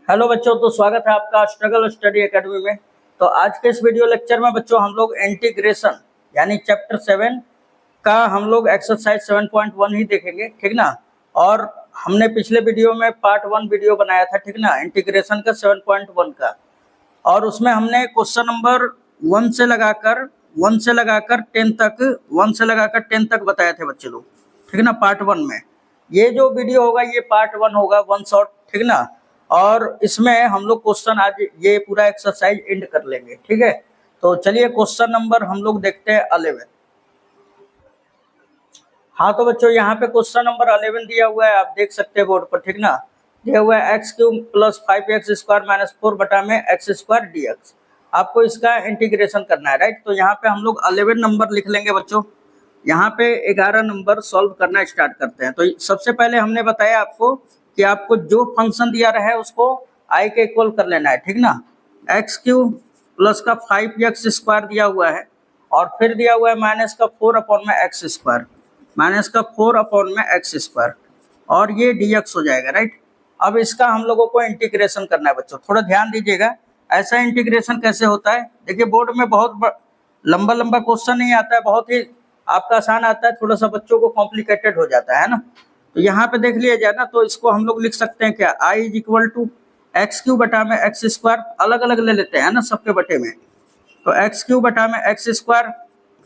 Hello बच्चों, तो स्वागत है आपका स्ट्रगल स्टडी एकेडमी में। तो आज के इस वीडियो लेक्चर में बच्चों हम लोग इंटीग्रेशन यानी चैप्टर 7 का हम लोग एक्सरसाइज 7.1 ही देखेंगे, ठीक ना। और हमने पिछले वीडियो में पार्ट 1 वीडियो बनाया था, ठीक ना, इंटीग्रेशन का 7.1 का। और उसमें हमने क्वेश्चन नंबर 1 से लगाकर 10 तक बताए थे बच्चे लोग, ठीक ना, पार्ट 1 में। ये जो वीडियो होगा ये पार्ट 1 होगा, 1 शॉट, ठीक ना। और इसमें हम लोग क्वेश्चन आज ये पूरा एक्सरसाइज एंड कर लेंगे, ठीक है। तो चलिए क्वेश्चन नंबर हम लोग देखते हैं 11। हाँ तो बच्चों यहाँ पे क्वेश्चन नंबर 11 दिया हुआ है, आप देख सकते हैं बोर्ड पर, ठीक ना। दिया हुआ है x³ + 5x² - 4 बटा में x² dx। आपको इसका इंटीग्रेशन करना है, राइट। तो यहाँ पे हम लोग 11 नंबर लिख लेंगे बच्चों। यहाँ पे 11 नंबर सॉल्व करना स्टार्ट करते हैं। तो सबसे पहले हमने बताया आपको कि आपको जो फंक्शन दिया रहा है उसको i के इक्वल कर लेना है, ठीक ना। x³ + का 5x² दिया हुआ है और फिर दिया हुआ है -4/x², -4/x² और ये dx हो जाएगा, राइट। अब इसका हम लोगों को इंटीग्रेशन करना है बच्चों, थोड़ा ध्यान दीजिएगा। ऐसा इंटीग्रेशन कैसे होता है, देखिए बोर्ड में बहुत लंबा क्वेश्चन नहीं आता है, बहुत ही आपका आसान आता है, थोड़ा सा बच्चों को कॉम्प्लिकेटेड हो जाता है ना। तो यहाँ पे देख लिया जाए ना, तो इसको हम लोग लिख सकते हैं क्या, i = x³ बटा में x², अलग अलग ले लेते हैं ना सबके बटे में। तो x³ बटा में x²,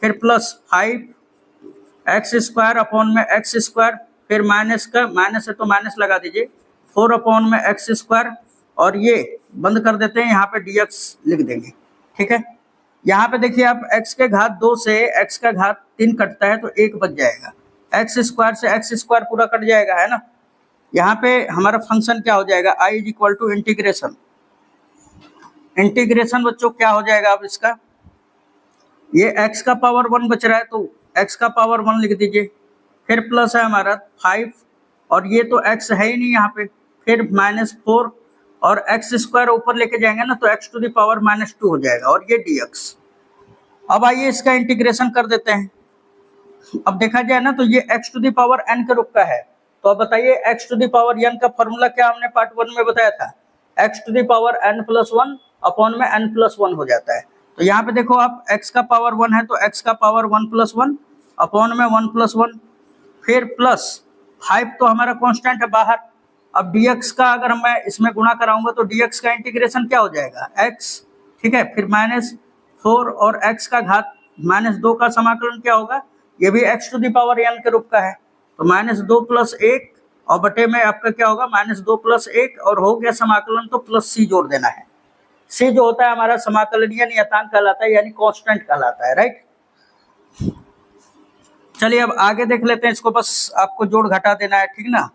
फिर प्लस 5x² फिर माइनस का माइनस है तो माइनस लगा दीजिए, 4/x², और ये बंद कर देते हैं, यहाँ पे dx लिख देंगे, ठीक है। यहाँ पे देखिए आप x के घात 2 से x का घात 3 कटता है तो 1 बच जाएगा, x² से x² पूरा कट जाएगा, है ना। यहाँ पे हमारा फंक्शन क्या हो जाएगा, i = इंटीग्रेशन बच्चों क्या हो जाएगा, अब इसका ये x का पावर 1 बच रहा है तो x का पावर 1 लिख दीजिए, फिर प्लस है हमारा 5 और ये तो x है ही नहीं यहाँ पे, फिर -4 और x² ऊपर लेके जाएंगे ना तो x⁻² -2 हो जाएगा और ये dx। अब आइए इसका इंटीग्रेशन कर देते हैं। अब देखा जाए ना तो ये x⁻n के रूप का है। तो अब बताइए x⁻n का फॉर्मूला क्या हमने पार्ट 1 में बताया था, x⁻n+1/n+1 हो जाता है। तो यहाँ पे देखो आप x का पावर 1 है तो x का पावर 1+1/1+1, फिर प्लस 5 तो हमारा कांस्टेंट है बाहर। अब dx का अगर मैं इसमें गुणा कराऊंगा तो dx का इंटीग्रेशन क्या हो जाएगा, x, ठीक है, फिर -4 और x का घात -2 का समाकलन क्या होगा, ये भी x⁻n के रूप का है तो -2 + 1 और बटे में आपका क्या होगा, -2 + 1 और हो गया समाकलन, तो प्लस c जोड़ देना है। c जो होता है हमारा समाकलनीय नियतांक कहलाता है, यानी कांस्टेंट कहलाता है, राइट। चलिए अब आगे देख लेते हैं, इसको बस आपको जोड़ घटा देना है, ठीक ना।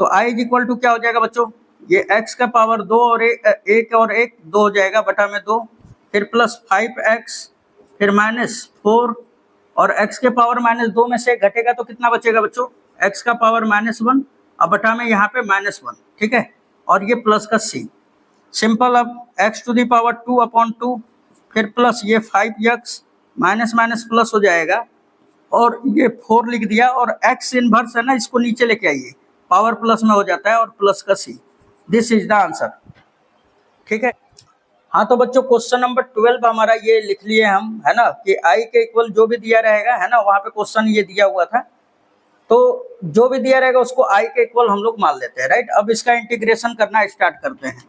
तो i = क्या हो जाएगा बच्चों, ये x का पावर 2 और 1 और 1 2 हो जाएगा बटा में 2, फिर प्लस 5x, फिर -4 और x के पावर -2 में से घटेगा तो कितना बचेगा बच्चों, x का पावर -1 अब बटा में यहाँ पे -1, ठीक है, और ये प्लस का c सिंपल। अब x⁻²/2 फिर प्लस ये 5x माइनस माइनस प्लस हो जाएगा और ये 4 लिख दिया और x इनवर्स है ना, इसको नीचे लेके आइए, पावर प्लस में हो जाता है और प्लस का c। This is the answer, ठीक है। हाँ तो बच्चों क्वेश्चन नंबर 12 हमारा ये लिख लिए हम, है ना, कि i के इक्वल जो भी दिया रहेगा, है ना, वहाँ पे क्वेश्चन ये दिया हुआ था, तो जो भी दिया रहेगा उसको i के इक्वल हम लोग मान लेते हैं, राइट। अब इसका इंटीग्रेशन करना स्टार्ट करते हैं।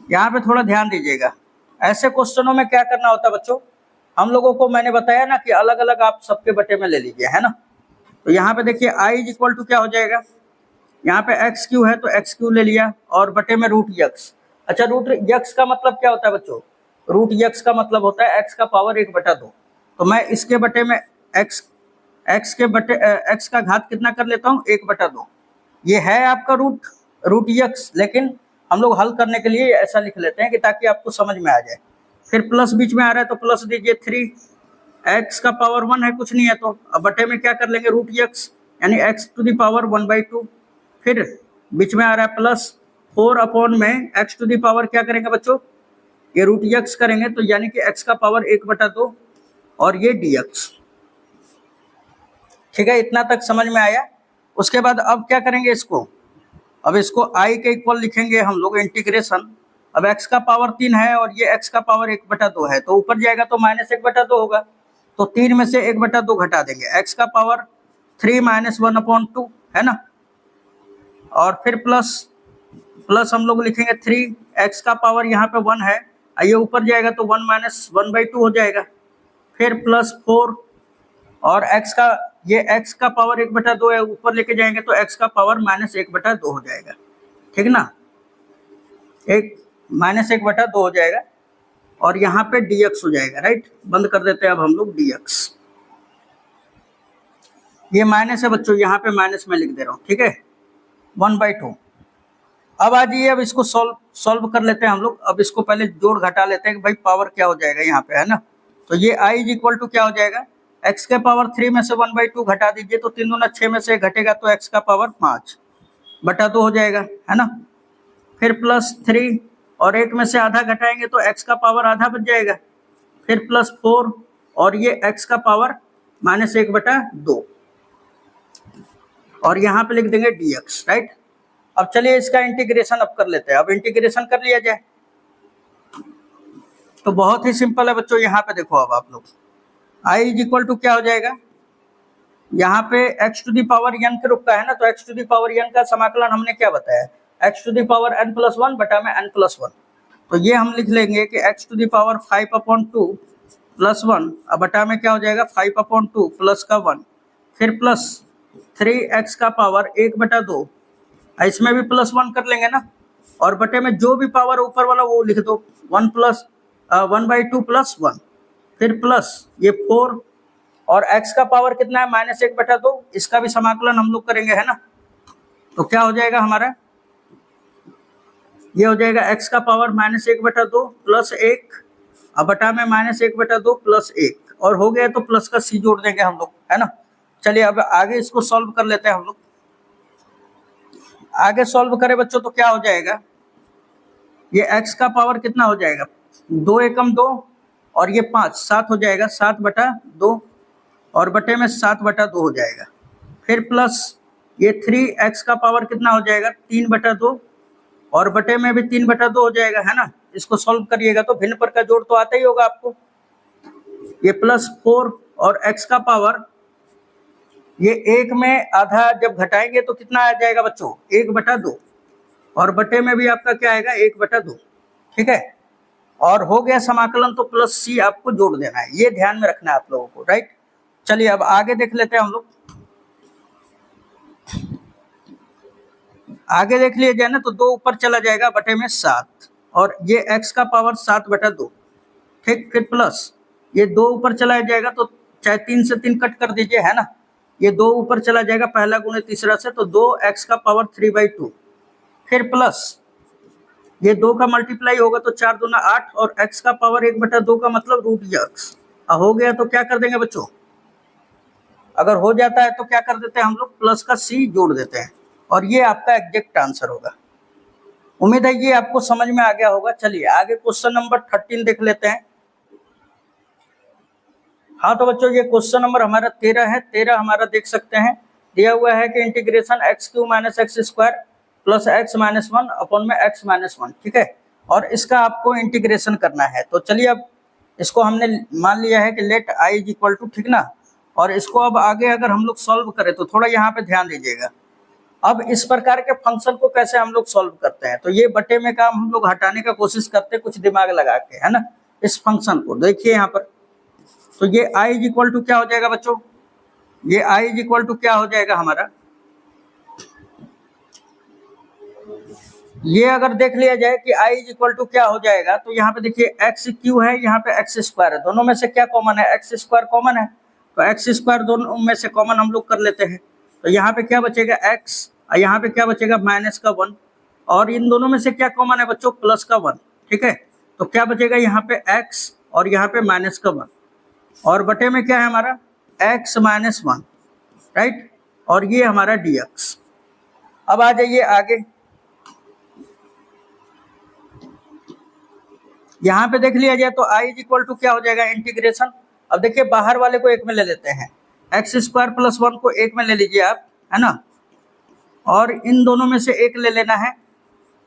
यहाँ पे थोड़ा ध्यान दीजिएगा, ऐसे क्वेश्चनों में क्या करना होता है बच्चों, हम लोगों को मैंने बताया ना कि अलग अलग आप सबके बटे में ले लीजिए, है ना। तो यहाँ पे देखिए i = क्या हो जाएगा, यहाँ पे x³ है तो x³ ले लिया और बटे में √x। अच्छा, √x का मतलब क्या होता है बच्चों, √x का मतलब होता है x का पावर 1/2। तो मैं इसके बटे में x का घात कितना कर लेता हूँ, 1/2। ये है आपका √x, लेकिन हम लोग हल करने के लिए ऐसा लिख लेते हैं कि ताकि आपको समझ में आ जाए। फिर प्लस बीच में आ रहा है तो प्लस दीजिए 3, x का पावर 1 है, कुछ नहीं है तो अब बटे में क्या कर लेंगे, √x यानी x⁻1/2, फिर बीच में आ रहा है प्लस 4 में x⁻, क्या करेंगे बच्चों, ये √x करेंगे तो यानी कि x का पावर 1/2 और ये dx, ठीक है। इतना तक समझ में आया। उसके बाद अब क्या करेंगे, इसको अब इसको i के इक्वल लिखेंगे हम लोग इंटीग्रेशन, अब x का पावर 3 है और ये x का पावर 1/2 है, तो ऊपर जाएगा तो -1/2 होगा, तो 3 में से 1/2 घटा देंगे, x का पावर 3 - 1/2 है ना, और फिर प्लस हम लोग लिखेंगे 3, x का पावर यहाँ पे 1 है, ये ऊपर जाएगा तो 1 - 1/2 हो जाएगा, फिर +4 और x का पावर 1/2 है, ऊपर लेके जाएंगे तो x का पावर -1/2 हो जाएगा, ठीक ना, -1/2 हो जाएगा, और यहाँ पे dx हो जाएगा, राइट। बंद कर देते हैं अब हम लोग dx। ये माइनस है बच्चों, यहाँ पे माइनस में लिख दे रहा हूँ, ठीक है, 1/2। अब आ जाइए, अब इसको सॉल्व कर लेते हैं हम लोग। अब इसको पहले जोड़ घटा लेते हैं कि भाई पावर क्या हो जाएगा यहाँ पे, है ना। तो ये i = क्या हो जाएगा, x के पावर 3 में से 1/2 घटा दीजिए, तो 3 दूना 6 में से घटेगा तो x का पावर 5/2 हो जाएगा, है ना। फिर +3 और 1 में से आधा घटाएंगे तो x का पावर आधा बच जाएगा, फिर +4 और ये x का पावर -1/2 और यहाँ पे लिख देंगे dx, राइट। अब चलिए इसका इंटीग्रेशन अब कर लेते हैं। अब इंटीग्रेशन कर लिया जाए तो बहुत ही सिंपल है बच्चों। यहाँ पे देखो, अब आप लोग i = क्या हो जाएगा, यहाँ पे x⁴n के रूप का है ना, तो x⁴n का समाकलन हमने क्या बताया, x⁴n+1 बटा में n+1। तो ये हम लिख लेंगे कि x⁵2 + 1 अब बटा में क्या हो जाएगा 5/2 प्लस का 1, फिर प्लस 3x का पावर 1/2, इसमें भी +1 कर लेंगे ना, और बटे में जो भी पावर ऊपर वाला वो लिख दो, 1/2 + 1, फिर प्लस ये 4 और x का पावर कितना है -1/2, इसका भी समाकलन हम लोग करेंगे, है ना। तो क्या हो जाएगा हमारा, ये हो जाएगा x का पावर -1/2 प्लस 1 अब बटा में -1/2 प्लस 1, और हो गया तो प्लस का c जोड़ देंगे हम लोग, है ना। चलिए अब आगे इसको सॉल्व कर लेते हैं हम लोग। आगे सॉल्व करें बच्चों तो क्या हो जाएगा, ये x का पावर कितना हो जाएगा, 2 एकम 2 और ये 5, 7 हो जाएगा, 7/2 और बटे में 7/2 हो जाएगा, फिर प्लस ये 3x का पावर कितना हो जाएगा 3/2 और बटे में भी 3/2 हो जाएगा, है ना। इसको सॉल्व करिएगा तो भिन्न पर का जोड़ तो आता ही होगा आपको। ये +4 और x का पावर ये 1 में आधा जब घटाएंगे तो कितना आ जाएगा बच्चों 1/2 और बटे में भी आपका क्या आएगा 1/2, ठीक है। और हो गया समाकलन, तो प्लस c आपको जोड़ देना है, ये ध्यान में रखना है आप लोगों को, राइट। चलिए अब आगे देख लेते हैं हम लोग। आगे देख लिया जाए ना तो 2 ऊपर चला जाएगा बटे में 7 और ये x का पावर 7/2, ठीक। फिर प्लस ये 2 ऊपर चला जाएगा तो चाहे 3 से 3 कट कर दीजिए, है ना। ये 2 ऊपर चला जाएगा पहला गुणे तीसरा से, तो 2x का पावर 3/2, फिर प्लस ये 2 का मल्टीप्लाई होगा तो 4 दूना 8 और x का पावर 1/2 का मतलब √x। हो गया तो क्या कर देंगे बच्चों, अगर हो जाता है तो क्या कर देते हैं हम लोग प्लस का c जोड़ देते हैं, और ये आपका एग्जैक्ट आंसर होगा। उम्मीद है ये आपको समझ में आ गया होगा। चलिए आगे क्वेश्चन नंबर 13 देख लेते हैं। हाँ तो बच्चों ये क्वेश्चन नंबर हमारा 13 है। 13 हमारा देख सकते हैं, दिया हुआ है कि integration x³ - x² plus x - 1 upon में x - 1, ठीक है। और इसका आपको इंटीग्रेशन करना है। तो चलिए अब इसको हमने मान लिया है कि लेट i = ठीक ना, और इसको अब आगे अगर हम लोग सॉल्व करें तो थोड़ा यहाँ पे ध्यान दीजिएगा। अब इस प्रकार के फंक्शन को कैसे हम लोग सॉल्व करते हैं, तो ये बटे में का हम लोग हटाने का कोशिश करते हैं कुछ दिमाग लगा के, है ना। इस फंक्शन को देखिए यहाँ पर, तो ये i = क्या हो जाएगा बच्चों, ये i = क्या हो जाएगा हमारा, ये अगर देख लिया जाए कि i = क्या हो जाएगा, तो यहाँ पे देखिए x³ है, यहाँ पे x² है, दोनों में से क्या कॉमन है, x² कॉमन है, तो x² दोनों में से कॉमन हम लोग कर लेते हैं। तो यहाँ पे क्या बचेगा x, यहाँ पे क्या बचेगा -1, और इन दोनों में से क्या कॉमन है बच्चों +1, ठीक है। तो क्या बचेगा यहाँ पे x और यहाँ पे -1, और बटे में क्या है हमारा x - 1, राइट, और ये हमारा dx। अब आ जाइए आगे, यहाँ पे देख लिया जाए तो i = क्या हो जाएगा इंटीग्रेशन। अब देखिए बाहर वाले को 1 में ले लेते हैं, x² + 1 को 1 में ले लीजिए आप, है ना, और इन दोनों में से 1 ले लेना है,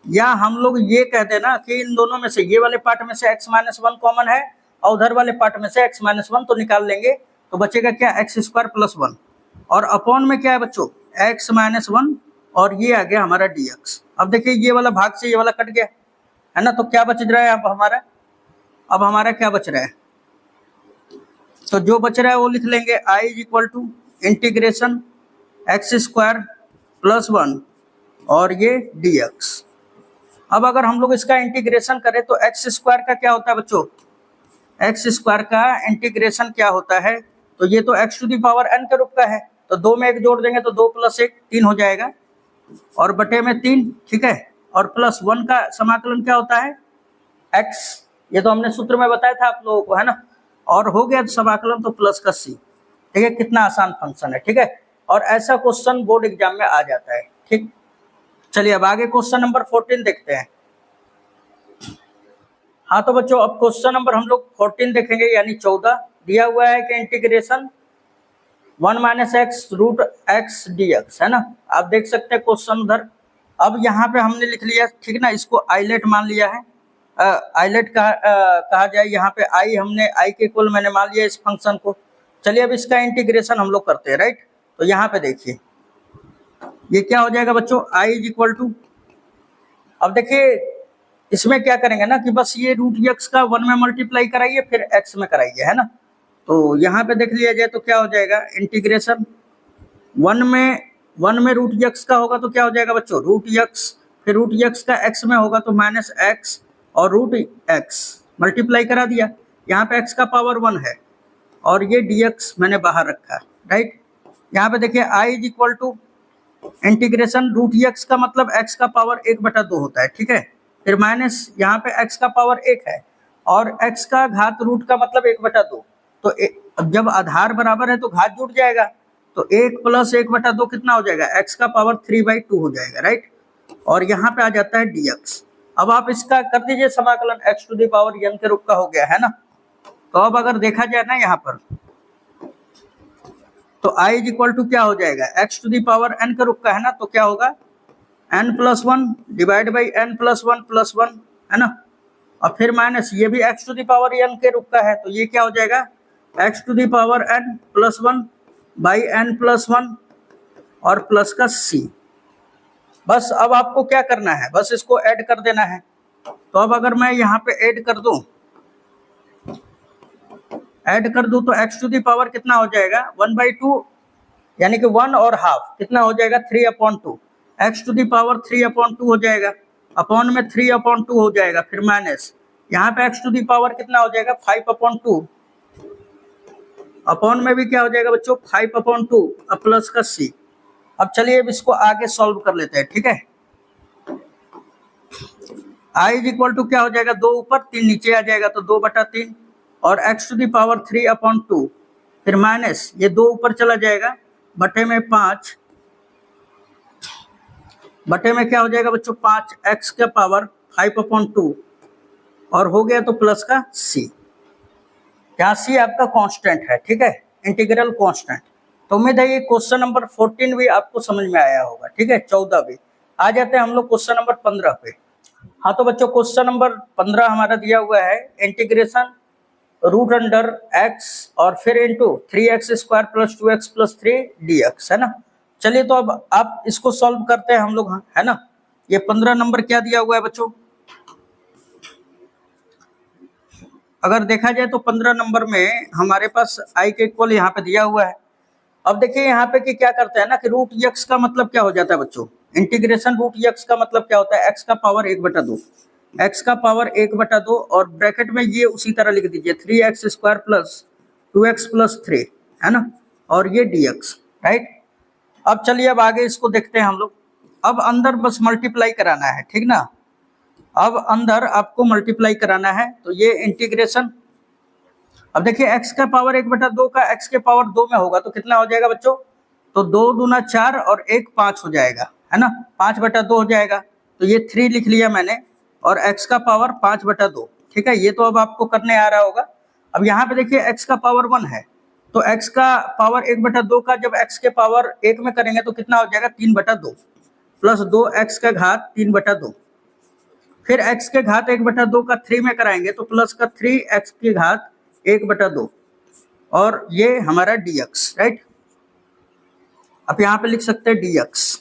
या हम लोग ये कहते हैं ना कि इन दोनों में से ये वाले पार्ट में से x माइनस वन कॉमन है और उधर वाले पार्ट में से x माइनस वन तो निकाल लेंगे, तो बचेगा क्या एक्स स्क्वायर प्लस वन, और अपॉन में क्या है बच्चों x माइनस वन, और ये आ गया हमारा dx। अब देखिए ये वाला भाग से ये वाला कट गया है ना, तो क्या बच रहा है अब हमारा क्या बच रहा है, तो जो बच रहा है वो लिख लेंगे I is equal to integration x square plus one और ये dx। अब अगर हम लोग इसका इंटीग्रेशन करें तो एक्स स्क्वायर का क्या होता है बच्चों, एक्स स्क्वायर का इंटीग्रेशन क्या होता है, तो ये तो x to the power n के रूप का है, तो दो में एक जोड़ देंगे तो दो प्लस एक तीन हो जाएगा, और बटे में तीन, ठीक है, और प्लस वन का समाकलन क्या होता है x, ये तो हमने सूत्र में बताया था आप लोगों को, है ना, और हो गया समाकलन तो प्लस का c। ठीक है, कितना आसान फंक्शन है, ठीक है, और ऐसा क्वेश्चन बोर्ड एग्जाम में आ जाता है। ठीक, चलिए अब आगे क्वेश्चन नंबर 14 देखते हैं। हाँ तो बच्चों अब क्वेश्चन नंबर हम लोग 14 देखेंगे, यानी 14 दिया हुआ है कि integration 1 minus x root x dx, है ना, आप देख सकते हैं क्वेश्चन उधर। अब यहाँ पे हमने लिख लिया, ठीक ना, इसको आइलेट मान लिया है, आइलेट कहा जाए, यहाँ पे आई हमने आई के इक्वल मैंने मान लिया इस फंक्शन को। चलिए अब इसका इंटीग्रेशन हम लोग करते हैं, राइट। तो यहाँ पे देखिए ये क्या हो जाएगा बच्चों, आई इज इक्वल टू, अब देखिए इसमें क्या करेंगे ना कि बस ये रूट एक्स का 1 में मल्टीप्लाई कराइए फिर एक्स में कराइए, है ना, तो यहाँ पे देख लिया जाए तो क्या हो जाएगा इंटीग्रेशन 1 में रूट एक्स का होगा तो क्या हो जाएगा बच्चों रूट एक्स, फिर रूट एक्स का एक्स में होगा तो माइनस एक्स और रूट एक्स मल्टीप्लाई करा दिया, यहाँ पे एक्स का पावर 1 है और ये dx मैंने बाहर रखा, राइट। यहाँ पे देखिए i is equal to integration root x का मतलब x का पावर 1/2 होता है, ठीक है, फिर माइनस यहाँ पे x का पावर 1 है और x का घात रूट का मतलब 1/2, तो जब आधार बराबर है तो घात जुड़ जाएगा, तो 1 + 1/2 कितना हो जाएगा x का पावर 3/2 हो जाएगा, राइट, और यहाँ पे आ जाता है dx। अब आप इसका कर दीजिए समाकलन, x to the power n के रूप का हो गया, है ना। तो अब अगर देखा जाए ना यहाँ पर तो i इज इक्वल टू क्या हो जाएगा x to the power n के रूप का, है ना, तो क्या होगा n+1 डिवाइड बाई n+1+1, है ना, और फिर माइनस ये भी x to the power n के रूप का है, तो ये क्या हो जाएगा x to the power n+1 by n+1 और प्लस का c। बस अब आपको क्या करना है, बस इसको ऐड कर देना है। तो अब अगर मैं यहाँ पे ऐड कर दूं तो x टू दी पावर कितना हो जाएगा 1/2, यानी कि 1 और हाफ कितना हो जाएगा 3/2, x टू दी पावर 3/2 हो जाएगा, अपॉन में 3/2 हो जाएगा, फिर माइनस यहाँ पे x टू दी पावर कितना हो जाएगा 5/2, अपॉन में भी क्या हो जाएगा बच्चों 5/2 अब प्लस का c। अब चलिए अब इसको आगे सॉल्व कर लेते हैं, ठीक है। i इज इक्वल टू क्या हो जाएगा 2 ऊपर 3 नीचे आ जाएगा, तो 2/3 और x टू दी पावर 3/2, फिर माइनस ये 2 ऊपर चला जाएगा बटे में 5, बटे में क्या हो जाएगा बच्चों 5x का पावर 5/2 और हो गया तो प्लस का c, यहाँ c आपका कांस्टेंट है, ठीक है, इंटीग्रल कांस्टेंट। तो उम्मीद है ये क्वेश्चन नंबर 14 भी आपको समझ में आया होगा, ठीक है। 14 भी आ जाते हैं हम लोग क्वेश्चन नंबर 15 पे। हाँ तो बच्चों क्वेश्चन नंबर 15 हमारा दिया हुआ है इंटीग्रेशन √x और फिर इंटू 3x² + 2x + 3 dx, है ना। चलिए तो अब आप इसको सॉल्व करते हैं हम लोग, है ना। ये 15 नंबर क्या दिया हुआ है बच्चों, अगर देखा जाए तो 15 नंबर में हमारे पास i के इक्वल यहाँ पे दिया हुआ है। अब देखिए यहाँ पे कि क्या करते हैं ना कि रूट x का मतलब क्या हो जाता है बच्चों, इंटीग्रेशन रूट x का मतलब क्या होता है x का पावर 1/2, x का पावर 1/2 और ब्रैकेट में ये उसी तरह लिख दीजिए 3x² + 2x + 3, है ना, और ये dx, राइट। अब चलिए अब आगे इसको देखते हैं हम लोग। अब अंदर बस मल्टीप्लाई कराना है, ठीक ना, अब अंदर आपको मल्टीप्लाई कराना है, तो ये इंटीग्रेशन, अब देखिए x का पावर 1/2 का x के पावर 2 में होगा तो कितना हो जाएगा बच्चों, तो 2 दूना 4 और 1 5 हो जाएगा, है ना, 5/2 हो जाएगा, तो ये 3 लिख लिया मैंने और x का पावर 5/2, ठीक है, ये तो अब आपको करने आ रहा होगा। अब यहाँ पे देखिए x का पावर 1 है, तो x का पावर 1/2 का जब x के पावर 1 में करेंगे तो कितना हो जाएगा 3/2 प्लस 2x का घात 3/2, फिर x के घात 1/2 का 3 में कराएंगे तो प्लस का 3x की घात 1/2 और ये हमारा dx, राइट। अब यहाँ पे लिख सकते हैं dx।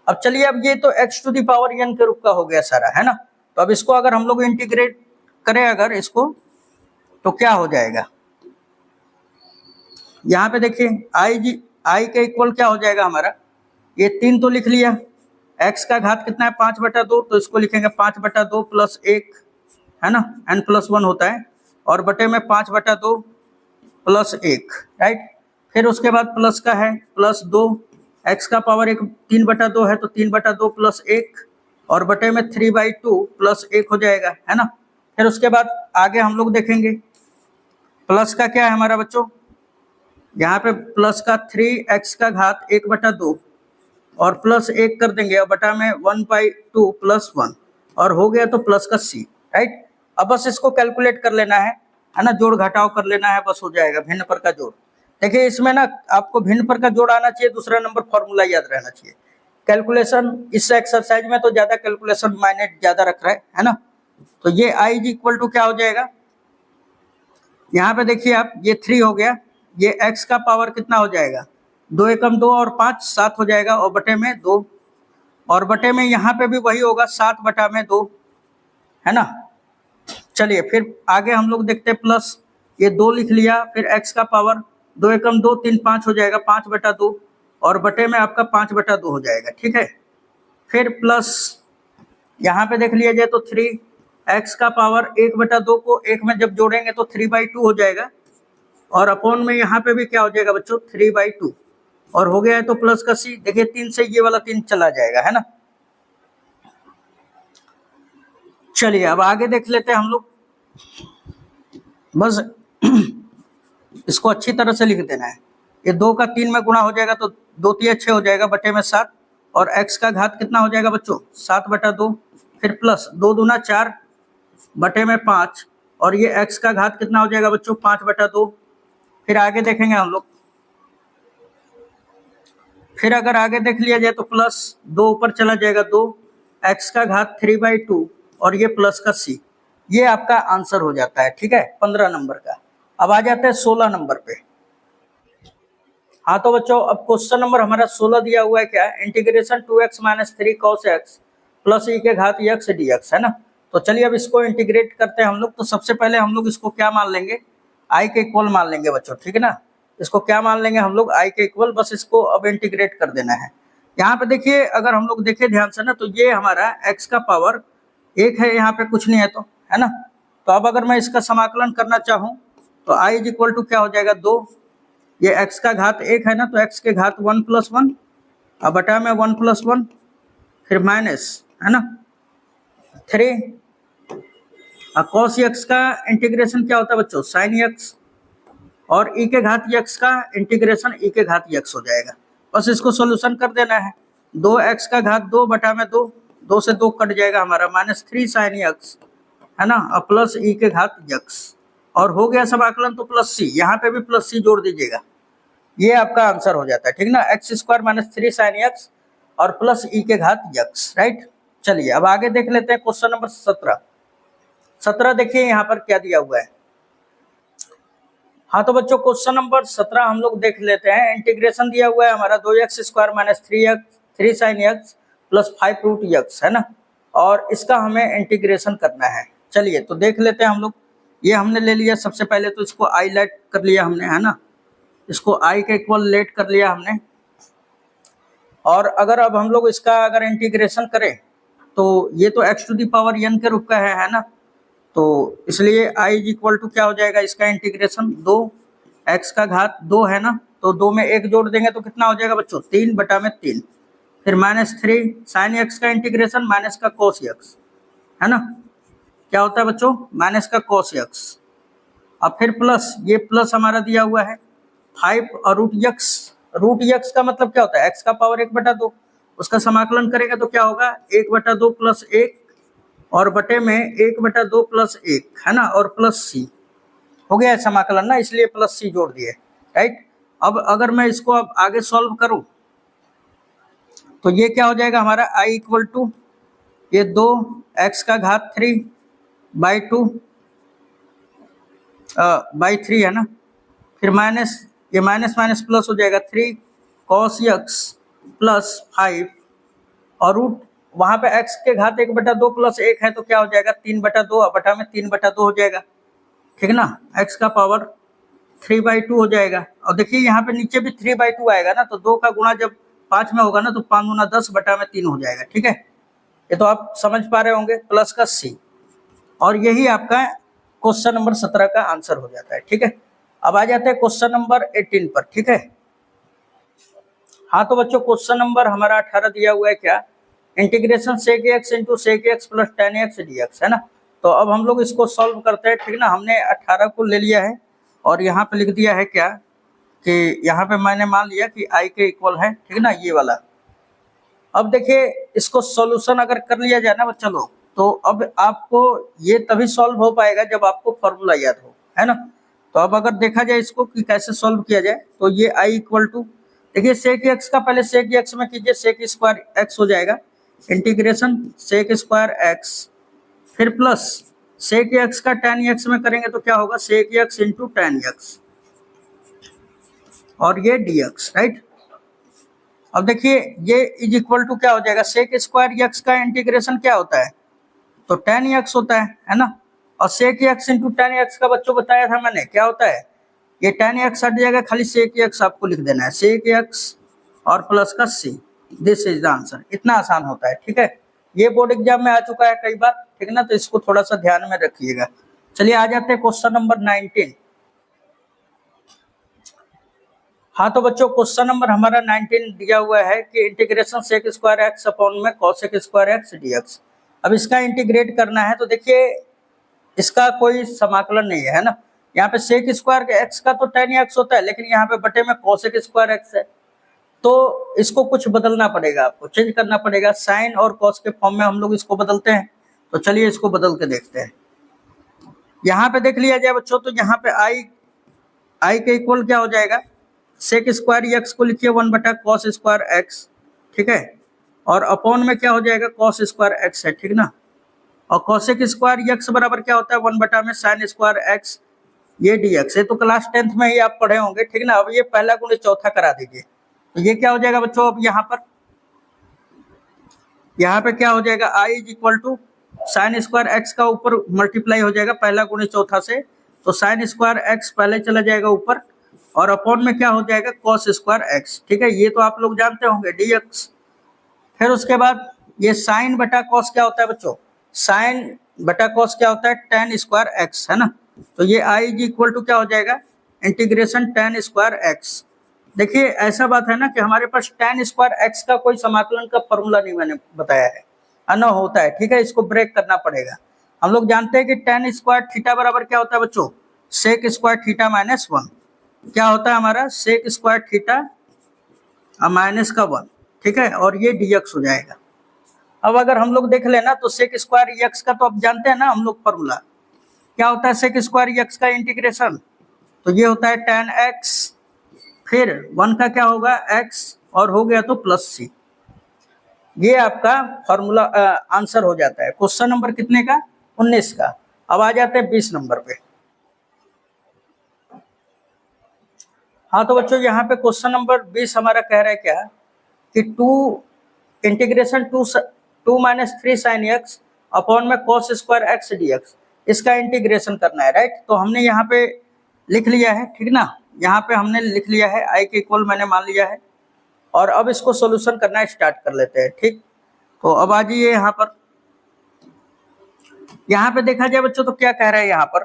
अब चलिए, अब ये तो x to the power n के रूप का हो गया सारा, है ना। तो अब इसको अगर हम लोग इंटीग्रेट करें अगर इसको, तो क्या हो जाएगा, यहाँ पे देखिए i के इक्वल क्या हो जाएगा हमारा, ये 3 तो लिख लिया, x का घात कितना है 5/2, तो इसको लिखेंगे 5/2 प्लस 1, है ना, n+1 होता है, और बटे में 5/2 प्लस 1, राइट। फिर उसके बाद प्लस का है प्लस 2, x का पावर 3/2 है तो 3/2 प्लस 1, और बटे में 3/2 प्लस 1 हो जाएगा, है ना। फिर उसके बाद आगे हम लोग देखेंगे प्लस का क्या है हमारा बच्चों, यहाँ पे प्लस का 3x का घात 1/2 और प्लस 1 कर देंगे और बटा में 1/2 प्लस 1, और हो गया तो प्लस का c, राइट। अब बस इसको कैलकुलेट कर लेना है ना, जोड़ घटाव कर लेना है, बस हो जाएगा भिन्न पर का जोड़। देखिए इसमें ना आपको भिन्न पर का जोड़ आना चाहिए, दूसरा नंबर फॉर्मूला याद रहना चाहिए। कैलकुलेशन इस एक्सरसाइज में तो ज्यादा कैलकुलेशन मायने ज्यादा रख रहा है ना। तो ये i इक्वल टू क्या हो जाएगा, यहाँ पे देखिए आप, ये 3 हो गया, ये x का पावर कितना हो जाएगा, 2 एकम 2 और 5 7 हो जाएगा, और बटे में 2, और बटे में यहाँ पे भी वही होगा 7/2, है ना। चलिए फिर आगे हम लोग देखते हैं प्लस, ये 2 लिख लिया, फिर x का पावर 2 एकम 2 3 5 हो जाएगा 5/2, और बटे में आपका 5/2 हो जाएगा, ठीक है। फिर प्लस यहाँ पे देख लिया जाए तो 3x का पावर 1/2 को 1 में जब जोड़ेंगे तो 3/2 हो जाएगा, और अपॉन में यहाँ पे भी क्या हो जाएगा बच्चों 3/2, और हो गया है तो प्लस का c। देखिए 3 से ये वाला 3 चला जाएगा, है ना। चलिए अब आगे देख लेते हैं हम लोग, बस इसको अच्छी तरह से लिख देना है। ये 2 का 3 में गुणा हो जाएगा तो 2 3 6 हो जाएगा, बटे में 7, और x का घात कितना हो जाएगा बच्चों 7/2, फिर प्लस 2 दूना 4 बटे में 5, और ये x का घात कितना हो जाएगा बच्चों 5/2। फिर आगे देखेंगे हम लोग, फिर अगर आगे देख लिया जाए तो प्लस 2 ऊपर चला जाएगा 2, x का घात 3/2, और ये प्लस का c। ये आपका आंसर हो जाता है, ठीक है, 15 नंबर का। अब आ जाते हैं 16 नंबर पे। हाँ तो बच्चों अब क्वेश्चन नंबर हमारा 16 दिया हुआ है, क्या है, integration 2x - 3 cos x plus e के घात x dx, है ना। तो चलिए अब इसको इंटीग्रेट करते हैं हम लोग। तो सबसे पहले हम लोग इसको क्या मान लेंगे, i के इक्वल मान लेंगे बच्चों, ठीक है ना। इसको क्या मान लेंगे हम लोग, i के इक्वल, बस इसको अब इंटीग्रेट कर देना है। यहाँ पे देखिए अगर हम लोग देखें ध्यान से ना, तो ये हमारा x का पावर 1 है, यहाँ पे कुछ नहीं है तो, है ना। तो अब अगर मैं इसका समाकलन करना चाहूँ तो i इक्वल टू क्या हो जाएगा 2, ये x का घात 1 है ना, तो x के घात 1 + 1, अब बटा में 1 + 1, फिर माइनस, है ना 3, अब cos x का इंटीग्रेशन क्या होता है बच्चों sin x, और e के घात x का इंटीग्रेशन e के घात x हो जाएगा। बस इसको सोल्यूशन कर देना है, 2x का घात 2 बटा में 2, 2 से 2 कट जाएगा हमारा, -3 sin x, है ना, और प्लस e के घात x, और हो गया समाकलन तो प्लस c, यहाँ पे भी प्लस c जोड़ दीजिएगा, ये आपका आंसर हो जाता है, ठीक ना, x² - 3 sin x और प्लस e के घात x, राइट। चलिए अब आगे देख लेते हैं क्वेश्चन नंबर 17 देखिए यहाँ पर क्या दिया हुआ है। हाँ तो बच्चों क्वेश्चन नंबर 17 हम लोग देख लेते हैं। इंटीग्रेशन दिया हुआ है हमारा 2x² - 3 sin x plus 5√x, है ना, और इसका हमें इंटीग्रेशन करना है। चलिए तो देख लेते हैं हम लोग, ये हमने ले लिया सबसे पहले, तो इसको i लेट कर लिया हमने, है ना, इसको i के इक्वल लेट कर लिया हमने। और अगर अब हम लोग इसका अगर इंटीग्रेशन करें तो ये तो x to the power n के रूप का है ना, तो इसलिए i इक्वल टू क्या हो जाएगा, इसका इंटीग्रेशन 2, x का घात 2 है ना, तो 2 में 1 जोड़ देंगे तो कितना हो जाएगा बच्चों 3 बटा में 3, फिर -3 sin x का इंटीग्रेशन माइनस का cos x, है ना, क्या होता है बच्चों माइनस का cos x, अब फिर प्लस, ये प्लस हमारा दिया हुआ है 5 और √x का मतलब क्या होता है x का पावर 1/2, उसका समाकलन करेंगे तो क्या होगा 1/2 प्लस 1, और बटे में 1/2 प्लस 1, है ना, और प्लस c हो गया समाकलन ना, इसलिए प्लस c जोड़ दिए, राइट। अब अगर मैं इसको अब आगे सॉल्व करूं तो ये क्या हो जाएगा हमारा i इक्वल टू ये 2 x का घात 3/2 बाई 3 है ना, फिर माइनस, ये माइनस माइनस प्लस हो जाएगा 3 cos x प्लस 5 और रूट वहाँ पे x के घात 1/2 प्लस 1 है तो क्या हो जाएगा 3/2 और बटा में 3/2 हो जाएगा, ठीक ना। x का पावर 3/2 हो जाएगा। और देखिए यहाँ पे नीचे भी 3/2 आएगा ना, तो 2 का गुणा जब 5 में होगा ना तो 5 गुना 10 बटा में 3 हो जाएगा, ठीक है। ये तो आप समझ पा रहे होंगे, प्लस का c। और यही आपका क्वेश्चन नंबर 17 का आंसर हो जाता है, ठीक है। अब आ जाते हैं क्वेश्चन नंबर 18 पर, ठीक है। हाँ तो बच्चों क्वेश्चन नंबर हमारा 18 दिया हुआ है क्या, integration sec x into sec x plus tan x dx, है ना। तो अब हम लोग इसको सॉल्व करते हैं, ठीक ना। हमने 18 को ले लिया है और यहाँ पे लिख दिया है क्या कि यहाँ पे मैंने मान लिया कि i के इक्वल है, ठीक ना, ये वाला। अब देखिए इसको सॉल्यूशन अगर कर लिया जाए ना बच्चा लोग, तो अब आपको ये तभी सॉल्व हो पाएगा जब आपको फॉर्मूला याद हो, है ना। तो अब अगर देखा जाए इसको कि कैसे सॉल्व किया जाए, तो ये i इक्वल टू, देखिए sec x का पहले sec x में कीजिए, sec स्क्वायर x हो जाएगा, इंटीग्रेशन sec स्क्वायर x, फिर प्लस sec x का tan x में करेंगे तो क्या होगा sec x into tan x और ये dx, राइट। अब देखिए ये इज इक्वल टू क्या हो जाएगा, sec स्क्वायर x का इंटीग्रेशन क्या होता है, तो tan x होता है ना। और sec x into tan x का बच्चों बताया था मैंने क्या होता है, ये tan x हट जाएगा, खाली sec x आपको लिख देना है, sec x और प्लस का c, this is the answer. इतना आसान होता है, ठीक है। ये बोर्ड एग्जाम में आ चुका है कई बार, ठीक ना, तो इसको थोड़ा सा ध्यान में रखिएगा। चलिए आ जाते हैं क्वेश्चन नंबर 19। हाँ तो बच्चों क्वेश्चन नंबर हमारा 19 दिया हुआ है कि integration sec square x upon में cos स्क्वायर x dx। अब इसका इंटीग्रेट करना है, तो देखिए इसका कोई समाकलन नहीं है ना। यहाँ पे sec स्क्वायर x का तो tan x होता है, लेकिन यहाँ पे बटे में cos स्क्वायर x है, तो इसको कुछ बदलना पड़ेगा, आपको चेंज करना पड़ेगा। साइन और cos के फॉर्म में हम लोग इसको बदलते हैं, तो चलिए इसको बदल के देखते हैं। यहाँ पे देख लिया जाए बच्चों, तो यहाँ पे i के इक्वल क्या हो जाएगा, sec स्क्वायर x को लिखिए 1/cos स्क्वायर x, ठीक है। और अपॉन में क्या हो जाएगा cos स्क्वायर x है, ठीक ना। और cosec स्क्वायर x बराबर क्या होता है 1 में sin स्क्वायर x, ये dx है। तो क्लास 10th में ही आप पढ़े होंगे, ठीक ना। अब ये पहला गुणे चौथा करा दीजिए, तो ये क्या हो जाएगा बच्चों, अब यहाँ पे क्या हो जाएगा, i is equal to sine square x का ऊपर मल्टीप्लाई हो जाएगा पहला गुणे चौथा से, तो साइन स्क्वायर x पहले चला जाएगा ऊपर और अपॉन में क्या हो जाएगा cos स्क्वायर x, ठीक है। ये तो आप लोग जानते होंगे dx। फिर उसके बाद ये साइन बटा cos क्या होता है बच्चों, साइन बटा cos क्या होता है tan स्क्वायर x, है ना। तो ये i इज इक्वल टू क्या हो जाएगा इंटीग्रेशन tan स्क्वायर x। देखिए ऐसा बात है ना कि हमारे पास tan स्क्वायर x का कोई समाकलन का फॉर्मूला नहीं मैंने बताया है, न होता है, ठीक है। इसको ब्रेक करना पड़ेगा। हम लोग जानते हैं कि tan स्क्वायर थीटा बराबर क्या होता है बच्चों, sec स्क्वायर थीटा माइनस 1, क्या होता है हमारा sec स्क्वायर थीटा माइनस का 1, ठीक है। और ये dx हो जाएगा। अब अगर हम लोग देख लेना तो sec स्क्वायर x का तो अब जानते हैं ना हम लोग फॉर्मूला, क्या होता है sec स्क्वायर x का इंटीग्रेशन, तो ये होता है tan x, फिर 1 का क्या होगा x और हो गया तो प्लस c। ये आपका फॉर्मूला आंसर हो जाता है क्वेश्चन नंबर कितने का, 19 का। अब आ जाते हैं 20 नंबर पे। हाँ तो बच्चों यहाँ पे क्वेश्चन नंबर 20 हमारा कह रहा है क्या कि 2 integration 2 minus 3 sine x upon में cos स्क्वायर x dx, इसका इंटीग्रेशन करना है, राइट। तो हमने यहाँ पे लिख लिया है, ठीक ना। यहाँ पे हमने लिख लिया है i के इक्वल मैंने मान लिया है, और अब इसको सॉल्यूशन करना स्टार्ट कर लेते हैं, ठीक। तो अब आ जाइए यहाँ पे देखा जाए बच्चों तो क्या कह रहा है, यहाँ पर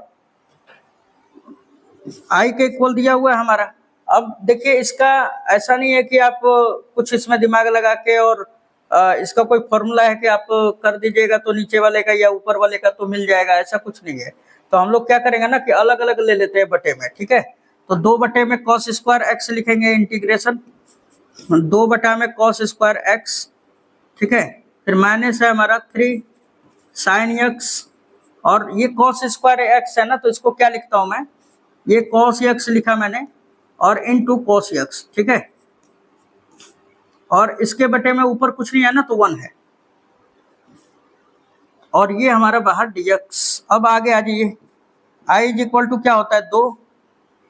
i के इक्वल दिया हुआ है हमारा। अब देखिए इसका ऐसा नहीं है कि आप कुछ इसमें दिमाग लगा के और इसका कोई फॉर्मूला है कि आप कर दीजिएगा तो नीचे वाले का या ऊपर वाले का तो मिल जाएगा, ऐसा कुछ नहीं है। तो हम लोग क्या करेंगे ना कि अलग अलग ले लेते हैं बटे में, ठीक है। तो 2 बटे में cos स्क्वायर x लिखेंगे इंटीग्रेशन, 2 बटा में cos स्क्वायर x, ठीक है। फिर माइनस है हमारा 3 साइन x, और ये cos स्क्वायर x है ना, तो इसको क्या लिखता हूं मैं, ये cos x लिखा मैंने और इनटू cos x, ठीक है। और इसके बटे में ऊपर कुछ नहीं है ना, तो 1 है। और ये हमारा बाहर dx। अब आगे आ जाइए, i इज इक्वल टू क्या होता है 2,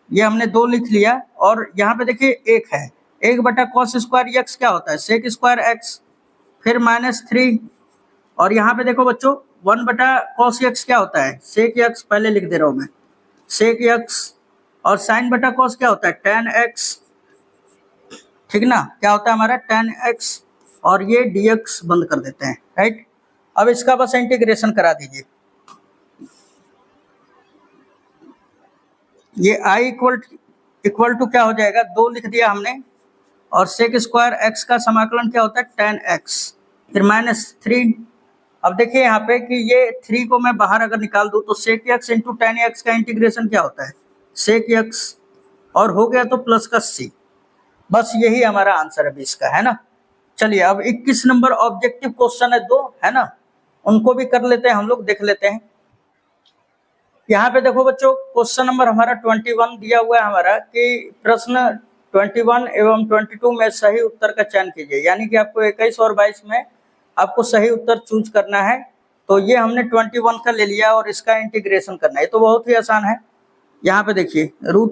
ये हमने 2 लिख लिया। और यहाँ पे देखिए 1 है, 1 बटा कॉस स्क्वायर एक्स क्या होता है सेक स्क्वायर एक्स, फिर -3। और यहाँ पे देखो बच्चों 1 बटा कॉस एक्स क्या होता है सेक एक्स, पहले लिख दे रहा हूँ मैं सेक एक्स। और साइन बटा कॉस क्या होता है tan x, ठीक ना, क्या होता है हमारा tan x। और ये dx बंद कर देते हैं, राइट। अब इसका बस इंटीग्रेशन करा दीजिए। ये i इक्वल टू क्या हो जाएगा 2 लिख दिया हमने। और सेक स्क्वायर एक्स का समाकलन क्या होता है tan x, फिर -3। अब देखिए यहाँ पे कि ये 3 को मैं बाहर अगर निकाल दूं तो sec x into tan x का इंटीग्रेशन क्या होता है सेक एक्स, और हो गया तो प्लस का c। बस यही हमारा आंसर है 20 का, है ना। चलिए अब 21 नंबर ऑब्जेक्टिव क्वेश्चन है 2, है ना, उनको भी कर लेते हैं हम लोग, देख लेते हैं। यहाँ पे देखो बच्चों क्वेश्चन नंबर हमारा 21 दिया हुआ है हमारा कि प्रश्न 21 एवं 22 में सही उत्तर का चयन कीजिए। यानी कि आपको 21 और 22 में आपको सही उत्तर चूज करना है। तो ये हमने 21 का ले लिया और इसका इंटीग्रेशन करना है, तो बहुत ही आसान है। यहाँ पे देखिए रूट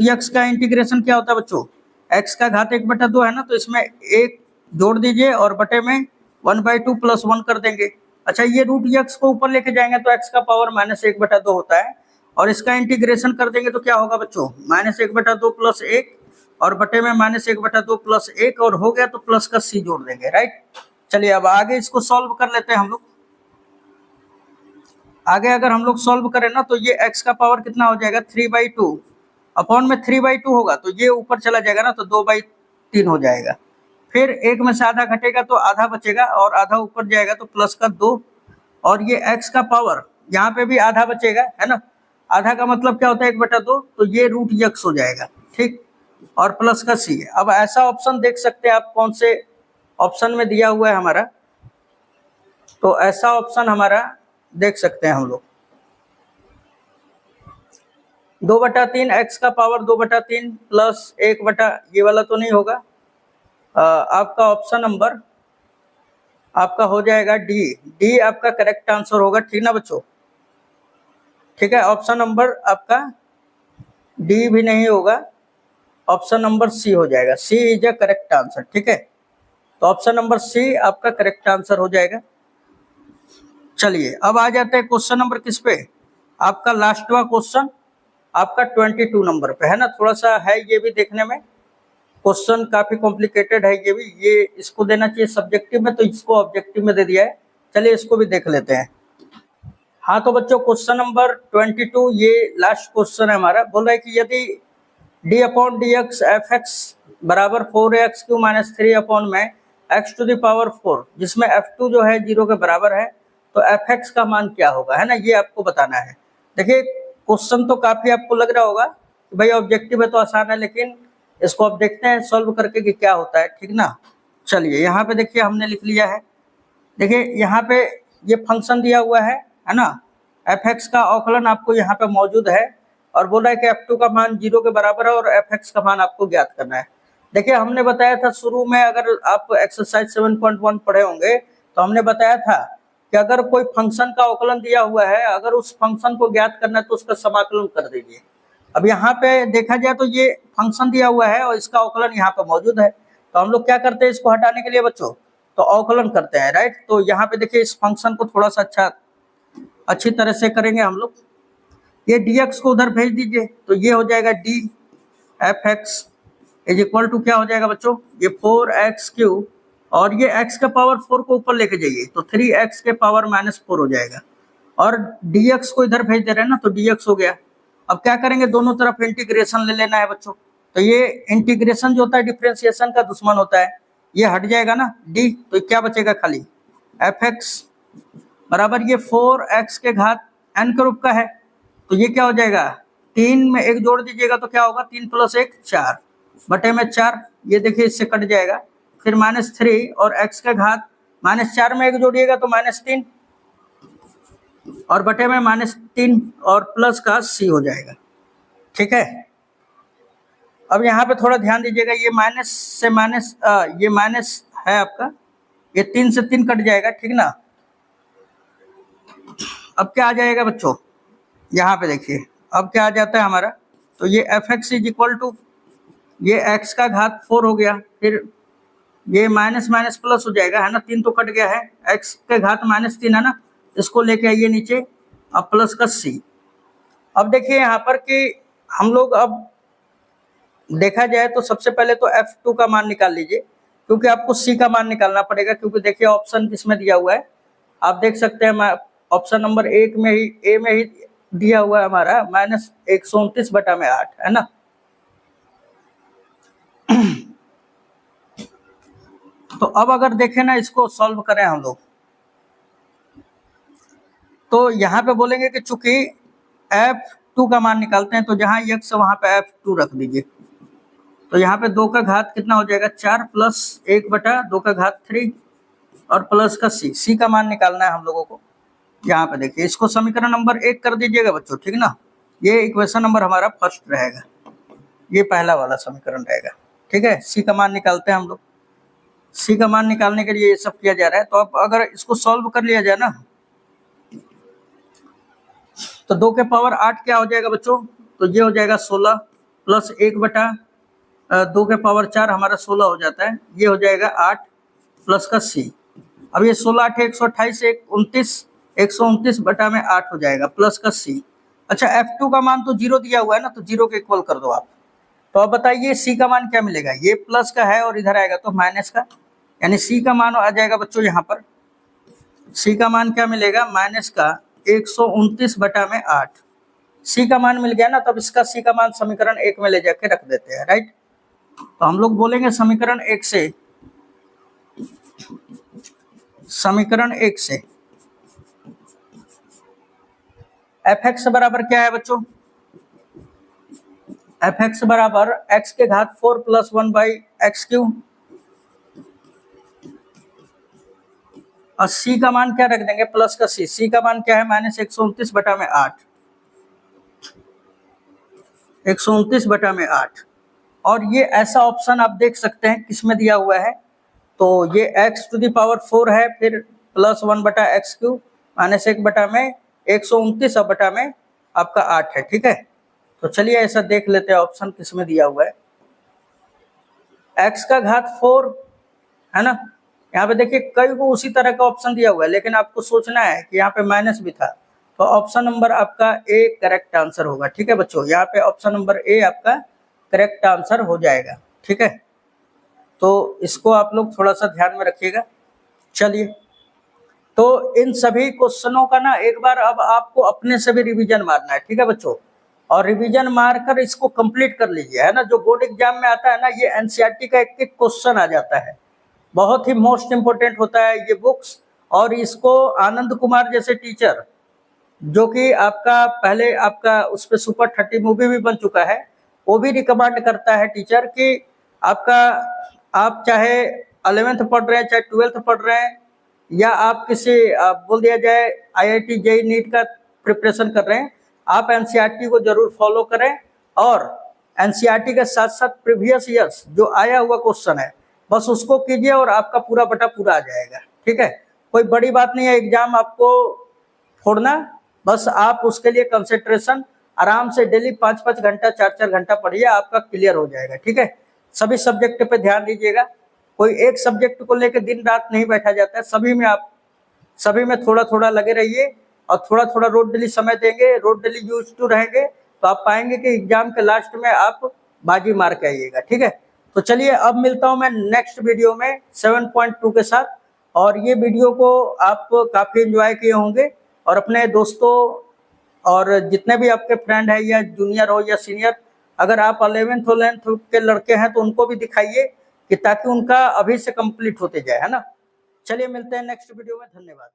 यक्स का इंटीग्रेशन क्या होता है बच्चों, x का घात 1/2 है ना, तो इसमें 1 जोड़ दीजिए और बटे में 1/2 + 1 कर देंगे। अच्छा, ये रूट यक्स को ऊपर लेके जाएंगे तो x का पावर -1/2 होता है, और इसका इंटीग्रेशन कर देंगे तो क्या होगा बच्चों -1/2 + 1 और बटे में -1/2 + 1, और हो गया तो प्लस का c जोड़ देंगे, राइट। चलिए अब आगे इसको सॉल्व कर लेते हैं हम लोग। आगे अगर हम लोग सॉल्व करें ना तो ये x का पावर कितना हो जाएगा 3/2 अपॉन में 3/2 होगा तो ये ऊपर चला जाएगा ना, तो 2/3 हो जाएगा। फिर 1 में से आधा घटेगा तो आधा बचेगा, और आधा ऊपर जाएगा तो प्लस का 2। और ये x का पावर यहाँ पे भी आधा बचेगा, है ना, आधा का मतलब क्या होता है 1/2, तो ये रूट यक्स हो जाएगा, ठीक, और प्लस का c। अब ऐसा ऑप्शन देख सकते हैं आप कौन से ऑप्शन में दिया हुआ है हमारा, तो ऐसा ऑप्शन हमारा देख सकते हैं हम लोग 2/3 x का पावर 2/3 प्लस 1 ये वाला तो नहीं होगा। आपका ऑप्शन नंबर आपका हो जाएगा डी आपका करेक्ट आंसर होगा, ठीक ना बच्चों, ठीक है। ऑप्शन नंबर आपका डी भी नहीं होगा, ऑप्शन नंबर सी हो जाएगा, सी इज अ करेक्ट आंसर, ठीक है। तो ऑप्शन नंबर सी आपका करेक्ट आंसर हो जाएगा। चलिए अब आ जाते हैं क्वेश्चन नंबर किस पे, आपका लास्टवा क्वेश्चन आपका 22 नंबर पे, है ना। थोड़ा सा है ये भी देखने में, क्वेश्चन काफी कॉम्प्लिकेटेड है ये भी, ये इसको देना चाहिए सब्जेक्टिव में तो इसको ऑब्जेक्टिव में दे दिया है। चलिए इसको भी देख लेते हैं। हाँ तो बच्चों क्वेश्चन नंबर 22 ये लास्ट क्वेश्चन है हमारा। बोल रहा है कि यदि d/dx f(x) बराबर 4x³ - 3 अपॉन में x⁴, जिसमें f2 जो है 0 के बराबर है, तो f(x) का मान क्या होगा, है ना, ये आपको बताना है। देखिए क्वेश्चन तो काफी आपको लग रहा होगा कि भाई ऑब्जेक्टिव है तो आसान है, लेकिन इसको अब देखते हैं सॉल्व करके कि क्या होता है, ठीक ना। चलिए यहाँ पे देखिए हमने लिख लिया है। देखिए यहाँ पे ये फंक्शन दिया हुआ है ना, f(x) का अवकलन आपको यहाँ पे मौजूद है, और बोला है कि f2 का मान 0 के बराबर है और f(x) का मान आपको ज्ञात करना है। देखिए हमने बताया था शुरू में, अगर आप एक्सरसाइज 7.1 पढ़े होंगे तो हमने बताया था कि अगर कोई फंक्शन का अवकलन दिया हुआ है, अगर उस फंक्शन को ज्ञात करना है तो उसका समाकलन कर दीजिए। अब यहाँ पे देखा जाए तो ये फंक्शन दिया हुआ है और इसका अवकलन यहाँ पे मौजूद है, तो हम लोग क्या करते हैं इसको हटाने के लिए बच्चों, तो अवकलन करते हैं, राइट। तो यहाँ पे देखिए इस फंक्शन को थोड़ा सा अच्छी तरह से करेंगे हम लोग। ये dx को उधर भेज दीजिए, तो ये हो जाएगा d f(x) is equal to क्या हो जाएगा बच्चों, ये 4x³, और ये x का पावर 4 को ऊपर लेके जाइए तो 3x के पावर -4 हो जाएगा, और dx को इधर भेज दे रहे हैं ना, तो dx हो गया। अब क्या करेंगे, दोनों तरफ इंटीग्रेशन ले लेना है बच्चों। तो ये इंटीग्रेशन जो होता है डिफरेंशिएशन का दुश्मन होता है, ये हट जाएगा ना d, तो क्या बचेगा खाली f(x) बराबर ये 4x के घात n के रूप का है, तो ये क्या हो जाएगा 3 में 1 जोड़ दीजिएगा तो क्या होगा 3 + 1 4 बटे में 4, ये देखिए इससे कट जाएगा, फिर -3 और x का घात -4 में 1 जोड़िएगा तो -3 और बटे में -3 और प्लस का c हो जाएगा, ठीक है। अब यहाँ पे थोड़ा ध्यान दीजिएगा, ये माइनस से माइनस ये माइनस है आपका, ये 3 से 3 कट जाएगा, ठीक ना। अब क्या आ जाएगा बच्चों, यहाँ पे देखिए अब क्या आ जाता है हमारा, तो ये f x is equal to ये एक्स का घात 4 हो गया, फिर ये माइनस माइनस प्लस हो जाएगा, है ना, 3 तो कट गया है, एक्स के घात -3 है ना, इसको लेके आइए नीचे, अब प्लस का सी। अब देखिए यहाँ पर कि हम लोग अब देखा जाए तो सबसे पहले तो F2 का मान निकाल लीजिए, क्योंकि आपको C का मान निकालना पड़ेगा, क्योंकि देखिए ऑप्शन किसमें दिया हुआ है, आप देख सकते हैं ऑप्शन नंबर 1 में ही, ए में ही दिया हुआ है हमारा -129/8, है ना। तो अब अगर देखें ना, इसको सॉल्व करें हम लोग, तो यहाँ पे बोलेंगे कि चूंकि F2 का मान निकालते हैं तो जहाँ x वहाँ पे F2 रख दीजिए, तो यहाँ पे 2 का घात कितना हो जाएगा 4 प्लस 1/2 का घात 3 और प्लस का c का मान निकालना है हम लोगों को। यहाँ पे देखिए इसको समीकरण नंबर 1 कर दीजिएगा बच्चों, ठीक ना, ये इक्वेशन नंबर हमारा फर्स्ट रहेगा, ये पहला वाला समीकरण रहेगा, ठीक है। c का मान निकालते हैं हम लोग, c का मान निकालने के लिए ये सब किया जा रहा है। तो अब अगर इसको सॉल्व कर लिया जाए ना, तो 2 के पावर 8 क्या हो जाएगा बच्चों, तो ये हो जाएगा 16 प्लस 1/2 के पावर 4 हमारा 16 हो जाता है, ये हो जाएगा 8 प्लस का c। अब ये 16 8 128 129/8 हो जाएगा प्लस का c। अच्छा F2 का मान तो 0 दिया हुआ है ना, तो 0 के इक्वल कर दो आप। तो अब बताइए c का मान क्या मिलेगा, ये प्लस का है और इधर आएगा तो माइनस का, यानी c का मान आ जाएगा बच्चों यहाँ पर, c का मान क्या मिलेगा, माइनस का 129/8। c का मान मिल गया ना, तब इसका c का मान समीकरण 1 में ले जाके रख देते हैं, राइट। तो हम लोग बोलेंगे समीकरण 1 से f(x) बराबर क्या है बच्चों, f(x) बराबर x के घात 4 प्लस 1/x³ और c का मान क्या रख देंगे, प्लस का c का मान क्या है, -129/8 129/8। और ये ऐसा ऑप्शन आप देख सकते हैं किसमें दिया हुआ है, तो ये x⁴ है, फिर प्लस 1/x³ माइनस 1/129 में आपका 8 है, ठीक है। तो चलिए ऐसा देख लेते हैं ऑप्शन किसमें दिया हुआ है, x का घात 4 है ना, यहाँ पे देखिए कई को उसी तरह का ऑप्शन दिया हुआ है, लेकिन आपको सोचना है कि यहाँ पे माइनस भी था, तो ऑप्शन नंबर आपका ए करेक्ट आंसर होगा, ठीक है बच्चों, यहाँ पे ऑप्शन नंबर ए आपका करेक्ट आंसर हो जाएगा, ठीक है। तो इसको आप लोग थोड़ा सा ध्यान में रखिएगा। चलिए, तो इन सभी क्वेश्चनों का ना एक बार अब आपको अपने से भी रिवीजन मारना है, ठीक है बच्चों, और रिवीजन मारकर इसको कंप्लीट कर लीजिए, है ना। जो बोर्ड एग्जाम में आता है ना, ये एनसीईआरटी का एक एक क्वेश्चन आ जाता है, बहुत ही मोस्ट इंपोर्टेंट होता है ये बुक्स। और इसको आनंद कुमार जैसे टीचर, जो कि आपका पहले आपका उस पर सुपर 30 मूवी भी बन चुका है, वो भी रिकमेंड करता है टीचर कि आपका, आप चाहे 11th पढ़ रहे हैं, चाहे 12th पढ़ रहे हैं, या आप किसी बोल दिया जाए IIT JEE नीट का प्रिपरेशन कर रहे हैं, आप एनसीईआरटी को जरूर फॉलो करें, और एनसीईआरटी के साथ साथ प्रीवियस ईयर्स जो आया हुआ क्वेश्चन है बस उसको कीजिए और आपका पूरा बटा पूरा आ जाएगा, ठीक है। कोई बड़ी बात नहीं है एग्जाम आपको फोड़ना, बस आप उसके लिए कंसंट्रेशन आराम से डेली 5-5 घंटा 4-4 घंटा पढ़िए, आपका क्लियर हो जाएगा, ठीक है। सभी सब्जेक्ट पे ध्यान दीजिएगा, कोई एक सब्जेक्ट को लेकर दिन रात नहीं बैठा जाता है, सभी में थोड़ा थोड़ा लगे रहिए और थोड़ा थोड़ा रोज डेली समय देंगे, रोज डेली यूज टू रहेंगे, तो आप पाएंगे कि एग्जाम के लास्ट में आप बाजी मार के आइएगा, ठीक है। तो चलिए अब मिलता हूं मैं नेक्स्ट वीडियो में 7.2 के साथ, और ये वीडियो को आप काफ़ी एंजॉय किए होंगे, और अपने दोस्तों और जितने भी आपके फ्रेंड हैं, या जूनियर हो या सीनियर, अगर आप 11th 12th के लड़के हैं तो उनको भी दिखाइए, कि ताकि उनका अभी से कंप्लीट होते जाए, है ना। चलिए मिलते हैं नेक्स्ट वीडियो में, धन्यवाद।